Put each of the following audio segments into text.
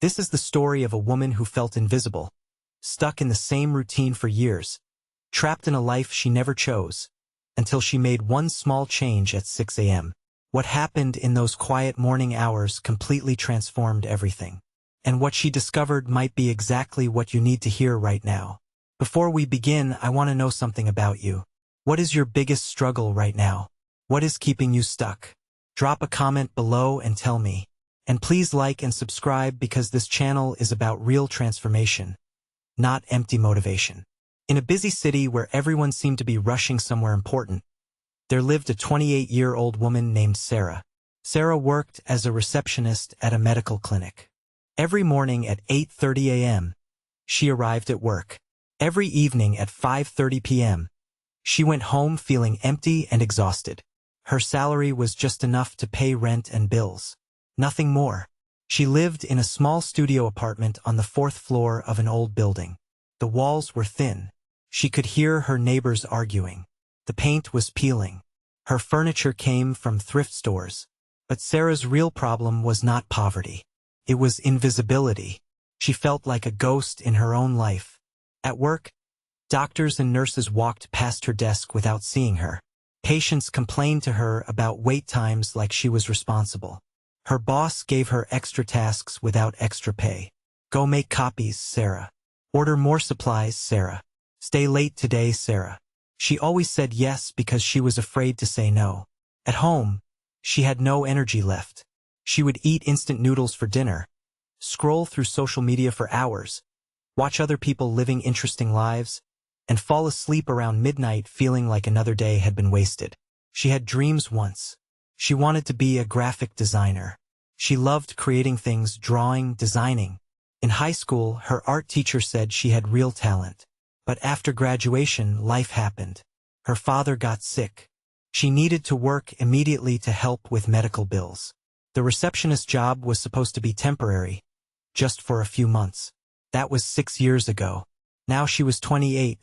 This is the story of a woman who felt invisible, stuck in the same routine for years, trapped in a life she never chose, until she made one small change at 6 a.m. What happened in those quiet morning hours completely transformed everything. And what she discovered might be exactly what you need to hear right now. Before we begin, I want to know something about you. What is your biggest struggle right now? What is keeping you stuck? Drop a comment below and tell me. And please like and subscribe because this channel is about real transformation, not empty motivation. In a busy city where everyone seemed to be rushing somewhere important, there lived a 28-year-old woman named Sarah. Sarah worked as a receptionist at a medical clinic. Every morning at 8:30 a.m., she arrived at work. Every evening at 5:30 p.m., she went home feeling empty and exhausted. Her salary was just enough to pay rent and bills. Nothing more. She lived in a small studio apartment on the 4th floor of an old building. The walls were thin. She could hear her neighbors arguing. The paint was peeling. Her furniture came from thrift stores. But Sarah's real problem was not poverty. It was invisibility. She felt like a ghost in her own life. At work, doctors and nurses walked past her desk without seeing her. Patients complained to her about wait times like she was responsible. Her boss gave her extra tasks without extra pay. Go make copies, Sarah. Order more supplies, Sarah. Stay late today, Sarah. She always said yes because she was afraid to say no. At home, she had no energy left. She would eat instant noodles for dinner, scroll through social media for hours, watch other people living interesting lives, and fall asleep around midnight feeling like another day had been wasted. She had dreams once. She wanted to be a graphic designer. She loved creating things, drawing, designing. In high school, her art teacher said she had real talent. But after graduation, life happened. Her father got sick. She needed to work immediately to help with medical bills. The receptionist job was supposed to be temporary, just for a few months. That was 6 years ago. Now she was 28,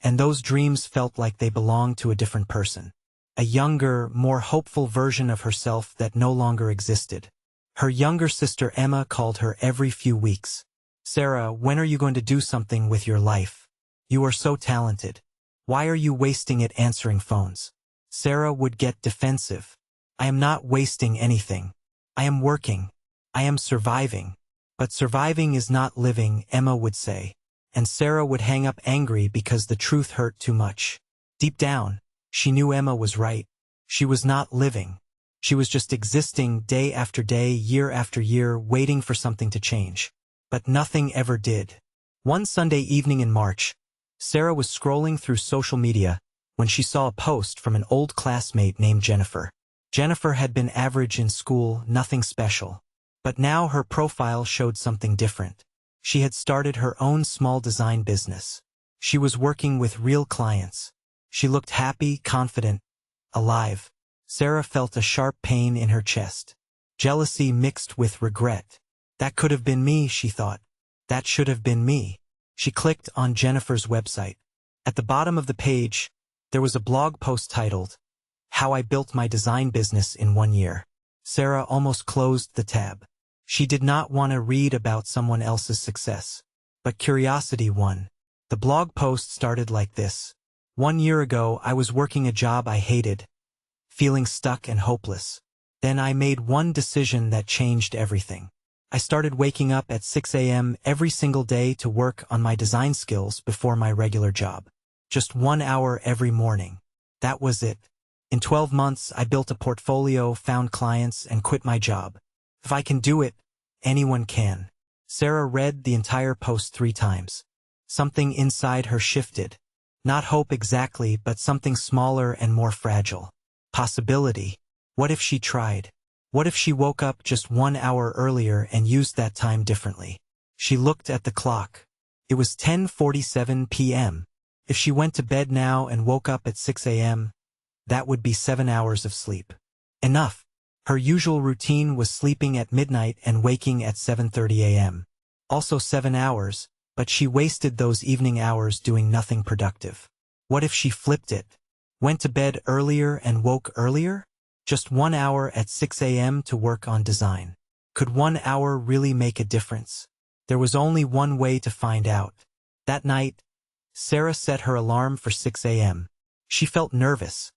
and those dreams felt like they belonged to a different person. A younger, more hopeful version of herself that no longer existed. Her younger sister Emma called her every few weeks. Sarah, when are you going to do something with your life? You are so talented. Why are you wasting it answering phones? Sarah would get defensive. I am not wasting anything. I am working. I am surviving. But surviving is not living, Emma would say. And Sarah would hang up angry because the truth hurt too much. Deep down, she knew Emma was right. She was not living. She was just existing day after day, year after year, waiting for something to change. But nothing ever did. One Sunday evening in March, Sarah was scrolling through social media when she saw a post from an old classmate named Jennifer. Jennifer had been average in school, nothing special. But now her profile showed something different. She had started her own small design business. She was working with real clients. She looked happy, confident, alive. Sarah felt a sharp pain in her chest. Jealousy mixed with regret. That could have been me, she thought. That should have been me. She clicked on Jennifer's website. At the bottom of the page, there was a blog post titled, "How I Built My Design Business in 1 Year." Sarah almost closed the tab. She did not want to read about someone else's success. But curiosity won. The blog post started like this. 1 year ago, I was working a job I hated, feeling stuck and hopeless. Then I made one decision that changed everything. I started waking up at 6 a.m. every single day to work on my design skills before my regular job. Just 1 hour every morning. That was it. In 12 months, I built a portfolio, found clients, and quit my job. If I can do it, anyone can. Sarah read the entire post 3 times. Something inside her shifted. Not hope exactly, but something smaller and more fragile. Possibility. What if she tried? What if she woke up just 1 hour earlier and used that time differently? She looked at the clock. It was 10:47 p.m. If she went to bed now and woke up at 6 a.m., that would be 7 hours of sleep. Enough. Her usual routine was sleeping at midnight and waking at 7:30 a.m. Also 7 hours, but she wasted those evening hours doing nothing productive. What if she flipped it? Went to bed earlier and woke earlier? Just 1 hour at 6 a.m. to work on design. Could 1 hour really make a difference? There was only one way to find out. That night, Sarah set her alarm for 6 a.m. She felt nervous,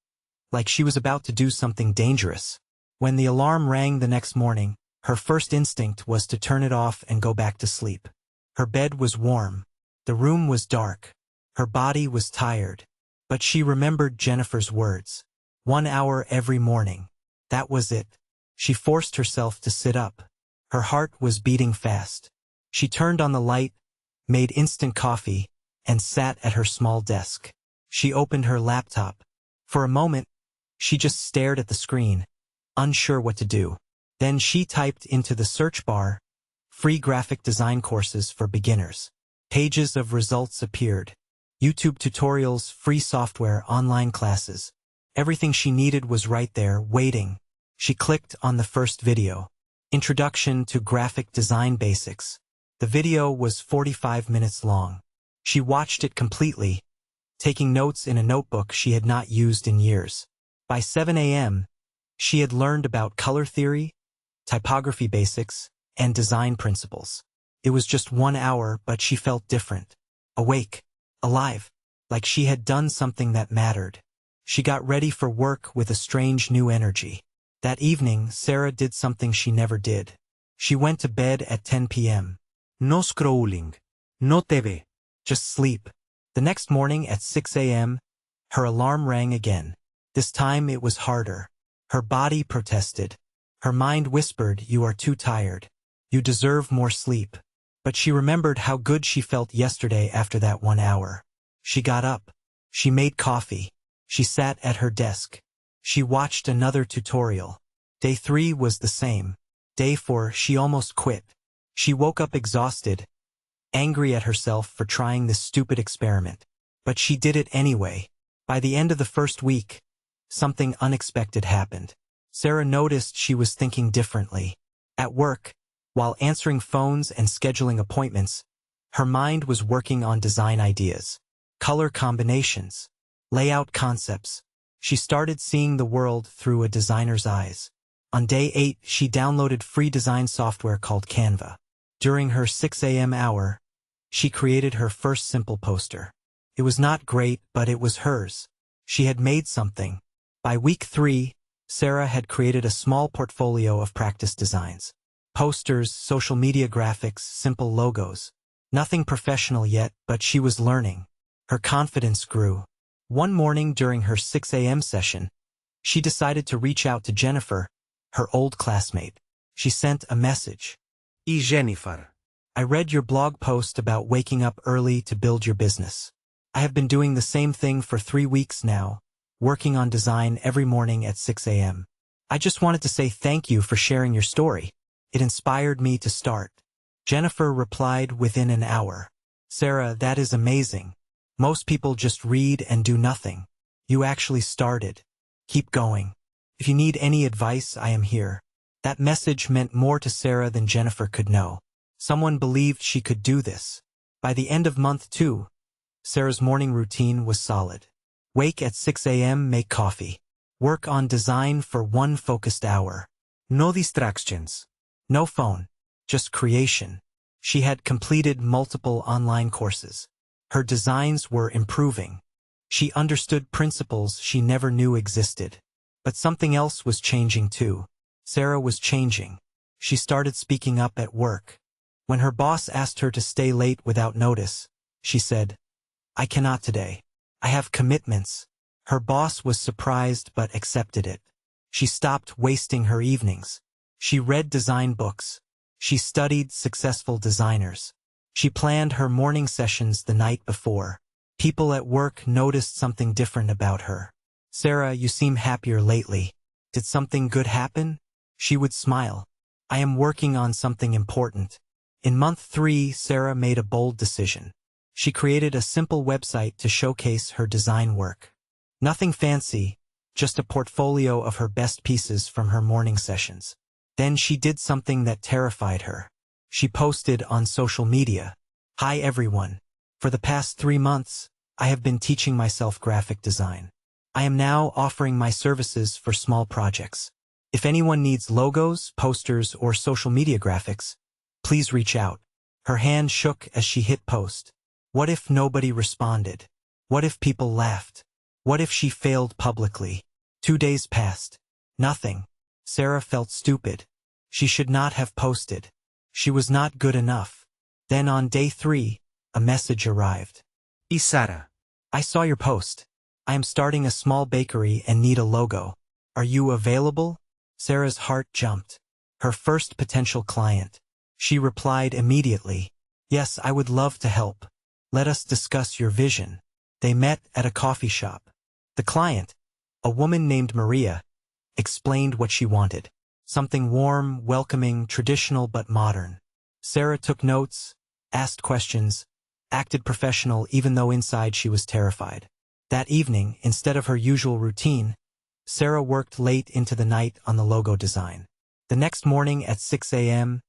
like she was about to do something dangerous. When the alarm rang the next morning, her first instinct was to turn it off and go back to sleep. Her bed was warm. The room was dark. Her body was tired. But she remembered Jennifer's words. 1 hour every morning. That was it. She forced herself to sit up. Her heart was beating fast. She turned on the light, made instant coffee, and sat at her small desk. She opened her laptop. For a moment, she just stared at the screen, unsure what to do. Then she typed into the search bar, "Free graphic design courses for beginners." Pages of results appeared. YouTube tutorials, free software, online classes. Everything she needed was right there, waiting. She clicked on the first video. Introduction to Graphic Design Basics. The video was 45 minutes long. She watched it completely, taking notes in a notebook she had not used in years. By 7 a.m., she had learned about color theory, typography basics, and design principles. It was just 1 hour, but she felt different. Awake. Alive. Like she had done something that mattered. She got ready for work with a strange new energy. That evening, Sarah did something she never did. She went to bed at 10 p.m. No scrolling. No TV. Just sleep. The next morning at 6 a.m., her alarm rang again. This time it was harder. Her body protested. Her mind whispered, "You are too tired. You deserve more sleep." But she remembered how good she felt yesterday after that 1 hour. She got up. She made coffee. She sat at her desk. She watched another tutorial. Day 3 was the same. Day 4, she almost quit. She woke up exhausted, angry at herself for trying this stupid experiment. But she did it anyway. By the end of the first week, something unexpected happened. Sarah noticed she was thinking differently. At work, while answering phones and scheduling appointments, her mind was working on design ideas, color combinations, layout concepts. She started seeing the world through a designer's eyes. On day 8, she downloaded free design software called Canva. During her 6 a.m. hour, she created her first simple poster. It was not great, but it was hers. She had made something. By week 3, Sarah had created a small portfolio of practice designs. Posters, social media graphics, simple logos. Nothing professional yet, but she was learning. Her confidence grew. One morning during her 6 a.m. session, she decided to reach out to Jennifer, her old classmate. She sent a message. "E Jennifer, I read your blog post about waking up early to build your business. I have been doing the same thing for 3 weeks now, working on design every morning at 6 a.m. I just wanted to say thank you for sharing your story. It inspired me to start." Jennifer replied within an hour. "Sarah, that is amazing. Most people just read and do nothing. You actually started. Keep going. If you need any advice, I am here." That message meant more to Sarah than Jennifer could know. Someone believed she could do this. By the end of month 2, Sarah's morning routine was solid. Wake at 6 a.m., make coffee. Work on design for 1 focused hour. No distractions. No phone. Just creation. She had completed multiple online courses. Her designs were improving. She understood principles she never knew existed. But something else was changing too. Sarah was changing. She started speaking up at work. When her boss asked her to stay late without notice, she said, "I cannot today. I have commitments." Her boss was surprised but accepted it. She stopped wasting her evenings. She read design books. She studied successful designers. She planned her morning sessions the night before. People at work noticed something different about her. "Sarah, you seem happier lately. Did something good happen?" She would smile. "I am working on something important." In month 3, Sarah made a bold decision. She created a simple website to showcase her design work. Nothing fancy, just a portfolio of her best pieces from her morning sessions. Then she did something that terrified her. She posted on social media. "Hi everyone. For the past 3 months, I have been teaching myself graphic design. I am now offering my services for small projects. If anyone needs logos, posters, or social media graphics, please reach out. Her hand shook as she hit post. What if nobody responded? What if people laughed? What if she failed publicly? 2 days passed. Nothing. Sarah felt stupid. She should not have posted. She was not good enough. Then on day 3, a message arrived. Sara. I saw your post. I am starting a small bakery and need a logo. Are you available? Sarah's heart jumped. Her first potential client. She replied immediately. Yes, I would love to help. Let us discuss your vision. They met at a coffee shop. The client, a woman named Maria, explained what she wanted. Something warm, welcoming, traditional but modern. Sarah took notes, asked questions, acted professional even though inside she was terrified. That evening, instead of her usual routine, Sarah worked late into the night on the logo design. The next morning at 6 a.m.,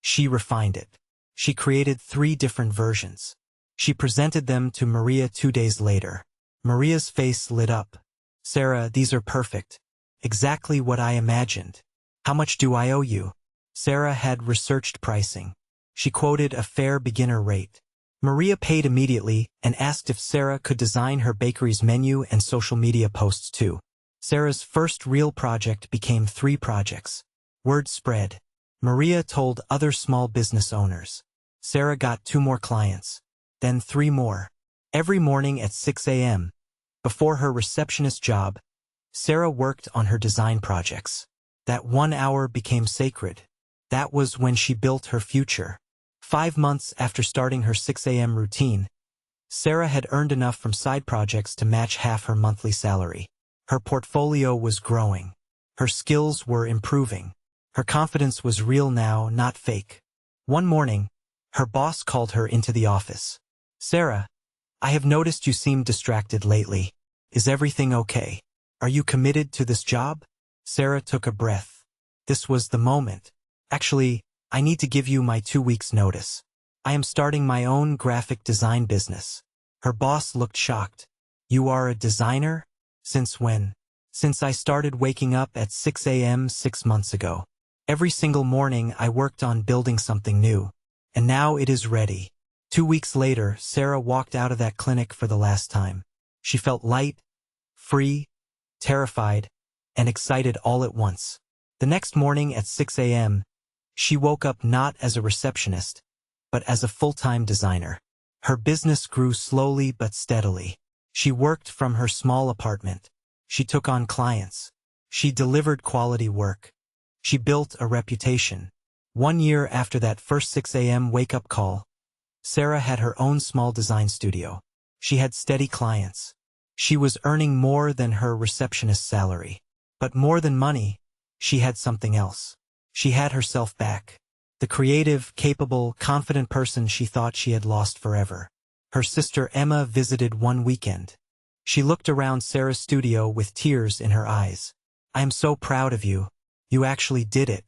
she refined it. She created 3 different versions. She presented them to Maria 2 days later. Maria's face lit up. Sarah, these are perfect. Exactly what I imagined. How much do I owe you? Sarah had researched pricing. She quoted a fair beginner rate. Maria paid immediately and asked if Sarah could design her bakery's menu and social media posts too. Sarah's first real project became 3 projects. Word spread. Maria told other small business owners. Sarah got 2 more clients. Then 3 more. Every morning at 6 a.m., before her receptionist job, Sarah worked on her design projects. That 1 hour became sacred. That was when she built her future. 5 months after starting her 6 a.m. routine, Sarah had earned enough from side projects to match half her monthly salary. Her portfolio was growing. Her skills were improving. Her confidence was real now, not fake. One morning, her boss called her into the office. Sarah, I have noticed you seem distracted lately. Is everything okay? Are you committed to this job? Sarah took a breath. This was the moment. Actually, I need to give you my 2 weeks' notice. I am starting my own graphic design business. Her boss looked shocked. You are a designer? Since when? Since I started waking up at 6 a.m. 6 months ago. Every single morning I worked on building something new. And now it is ready. 2 weeks later, Sarah walked out of that clinic for the last time. She felt light, free, terrified, and excited all at once. The next morning at 6 a.m., she woke up not as a receptionist, but as a full-time designer. Her business grew slowly but steadily. She worked from her small apartment. She took on clients. She delivered quality work. She built a reputation. 1 year after that first 6 a.m. wake-up call, Sarah had her own small design studio. She had steady clients. She was earning more than her receptionist's salary. But more than money, she had something else. She had herself back. The creative, capable, confident person she thought she had lost forever. Her sister Emma visited one weekend. She looked around Sarah's studio with tears in her eyes. I am so proud of you. You actually did it.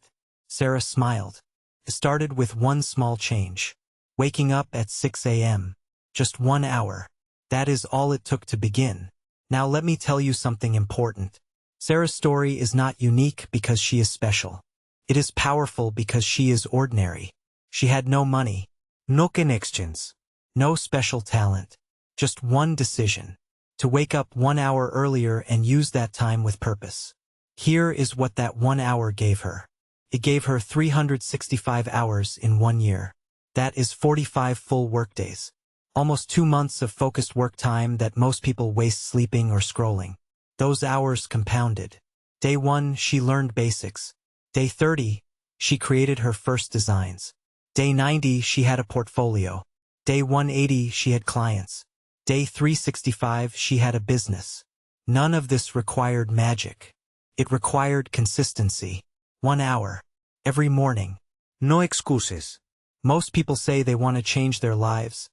Sarah smiled. It started with one small change. Waking up at 6 a.m. Just 1 hour. That is all it took to begin. Now let me tell you something important. Sarah's story is not unique because she is special. It is powerful because she is ordinary. She had no money, no connections, no special talent. Just one decision. To wake up 1 hour earlier and use that time with purpose. Here is what that 1 hour gave her. It gave her 365 hours in 1 year. That is 45 full workdays. Almost 2 months of focused work time that most people waste sleeping or scrolling. Those hours compounded. Day 1, she learned basics. Day 30, she created her first designs. Day 90, she had a portfolio. Day 180, she had clients. Day 365, she had a business. None of this required magic. It required consistency. 1 hour. Every morning. No excuses. Most people say they want to change their lives,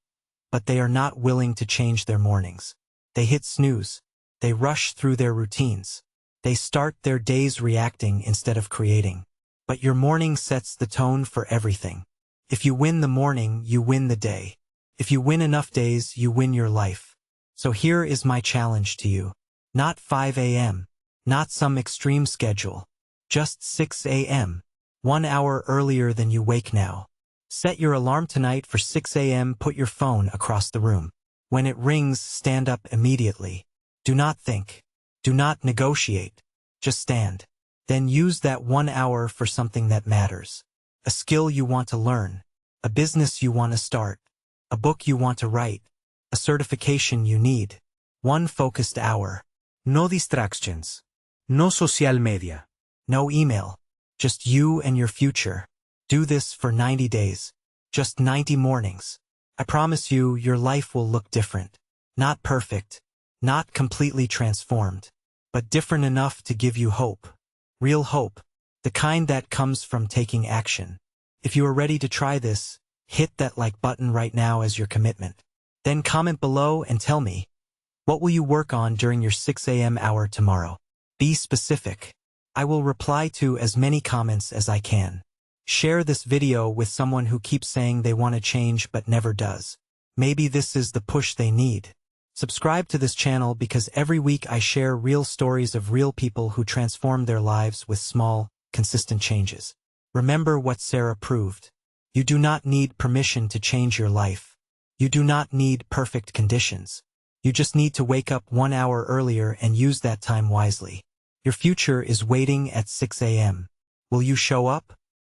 but they are not willing to change their mornings. They hit snooze. They rush through their routines. They start their days reacting instead of creating. But your morning sets the tone for everything. If you win the morning, you win the day. If you win enough days, you win your life. So here is my challenge to you. Not 5 a.m. Not some extreme schedule. Just 6 a.m. 1 hour earlier than you wake now. Set your alarm tonight for 6 a.m. Put your phone across the room. When it rings, stand up immediately. Do not think. Do not negotiate. Just stand. Then use that 1 hour for something that matters. A skill you want to learn. A business you want to start. A book you want to write. A certification you need. One focused hour. No distractions. No social media. No email. Just you and your future. Do this for 90 days. Just 90 mornings. I promise you, your life will look different. Not perfect. Not completely transformed. But different enough to give you hope. Real hope. The kind that comes from taking action. If you are ready to try this, hit that like button right now as your commitment. Then comment below and tell me, what will you work on during your 6 a.m. hour tomorrow? Be specific. I will reply to as many comments as I can. Share this video with someone who keeps saying they want to change but never does. Maybe this is the push they need. Subscribe to this channel because every week I share real stories of real people who transform their lives with small, consistent changes. Remember what Sarah proved. You do not need permission to change your life. You do not need perfect conditions. You just need to wake up 1 hour earlier and use that time wisely. Your future is waiting at 6 a.m. Will you show up?